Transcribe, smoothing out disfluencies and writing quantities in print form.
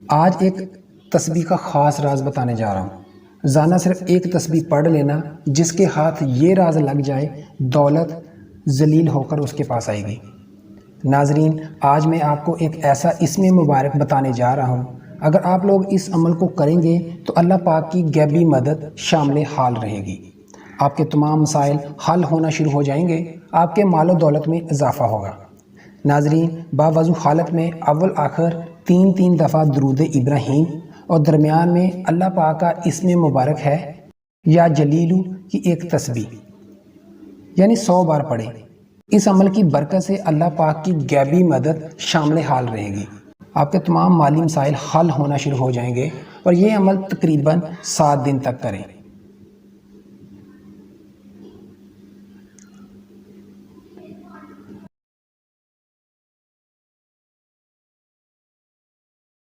آج ایک تسبیح کا خاص راز بتانے جا رہا ہوں۔ زانا صرف ایک تسبیح پڑھ لینا، جس کے ہاتھ یہ راز لگ جائے دولت ذلیل ہو کر اس کے پاس آئے گی۔ ناظرین، آج میں آپ کو ایک ایسا اسم مبارک بتانے جا رہا ہوں، اگر آپ لوگ اس عمل کو کریں گے تو اللہ پاک کی غیبی مدد شامل حال رہے گی۔ آپ کے تمام مسائل حل ہونا شروع ہو جائیں گے، آپ کے مال و دولت میں اضافہ ہوگا۔ ناظرین، باوضو حالت میں اول آخر تین دفعہ درود ابراہیم اور درمیان میں اللہ پاک کا اسم مبارک ہے یا جلیلو کی ایک تسبیح، یعنی 100 بار پڑھیں۔ اس عمل کی برکت سے اللہ پاک کی غیبی مدد شامل حال رہے گی، آپ کے تمام مالی مسائل حل ہونا شروع ہو جائیں گے، اور یہ عمل تقریباً 7 دن تک کریں۔